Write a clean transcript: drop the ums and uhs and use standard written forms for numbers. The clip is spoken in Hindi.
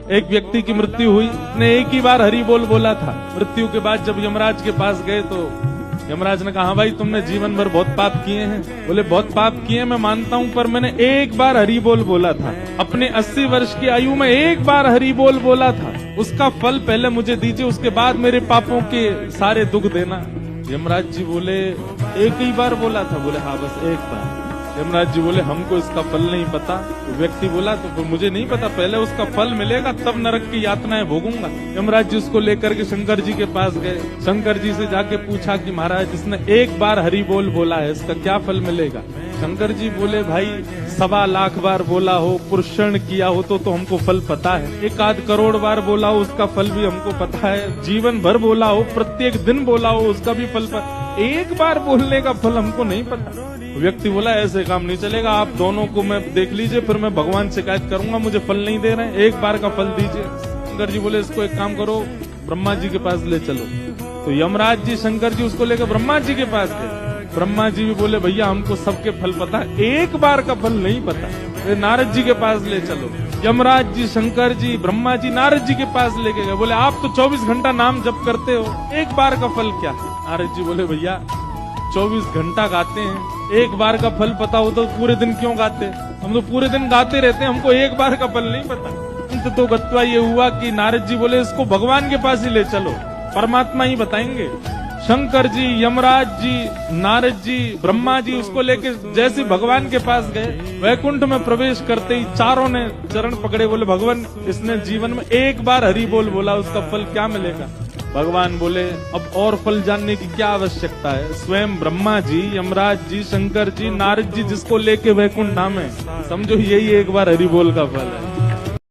एक व्यक्ति की मृत्यु हुई, ने एक ही बार हरि बोल बोला था। मृत्यु के बाद जब यमराज के पास गए तो यमराज ने कहा, हाँ भाई तुमने जीवन भर बहुत पाप किए हैं। बोले बहुत पाप किए मैं मानता हूँ, पर मैंने एक बार हरि बोल बोला था। अपने 80 वर्ष की आयु में एक बार हरि बोल बोला था, उसका फल पहले मुझे दीजिए, उसके बाद मेरे पापों के सारे दुख देना। यमराज जी बोले एक ही बार बोला था। बोले हाँ बस एक बार। यमराज जी बोले हमको इसका फल नहीं पता। तो व्यक्ति बोला तो मुझे नहीं पता, पहले उसका फल मिलेगा तब नरक की यातनाएं भोगूंगा। यमराज जी उसको लेकर के शंकर जी के पास गए। शंकर जी से जाके पूछा कि महाराज इसने एक बार हरि बोल बोला है, इसका क्या फल मिलेगा? शंकर जी बोले भाई 1.25 लाख बार बोला हो, पुरुषण किया हो तो हमको फल पता है। 1 करोड़ बार बोला हो उसका फल भी हमको पता है। जीवन भर बोला हो, प्रत्येक दिन बोला हो उसका भी फल पता, एक बार बोलने का फल हमको नहीं पता। व्यक्ति बोला ऐसे काम नहीं चलेगा, आप दोनों को मैं देख लीजिए, फिर मैं भगवान शिकायत करूंगा, मुझे फल नहीं दे रहे हैं, एक बार का फल दीजिए। शंकर जी बोले इसको एक काम करो, ब्रह्मा जी के पास ले चलो। तो यमराज जी शंकर जी उसको लेकर ब्रह्मा जी के पास गए। ब्रह्मा जी भी बोले भैया हमको सबके फल पता है, एक बार का फल नहीं पता। नारद जी के पास ले चलो। यमराज जी, शंकर जी, ब्रह्मा जी नारद जी के पास लेके गए। बोले आप तो 24 घंटा नाम जप करते हो, एक बार का फल क्या? नारद जी बोले भैया 24 घंटा गाते हैं, एक बार का फल पता हो तो पूरे दिन क्यों गाते? हम तो पूरे दिन गाते रहते हैं, हमको एक बार का फल नहीं पता। तो गत्वा ये हुआ कि नारद जी बोले इसको भगवान के पास ही ले चलो, परमात्मा ही बताएंगे। शंकर जी, यमराज जी, नारद जी, ब्रह्मा जी उसको लेके जैसे भगवान के पास गए, वैकुंठ में प्रवेश करते ही चारों ने चरण पकड़े। बोले भगवान इसने जीवन में एक बार हरि बोल बोला, उसका फल क्या मिलेगा? भगवान बोले अब और फल जानने की क्या आवश्यकता है? स्वयं ब्रह्मा जी, यमराज जी, शंकर जी, नारद जी जिसको लेके वैकुंठ धाम है, समझो यही एक बार हरि बोल का फल है।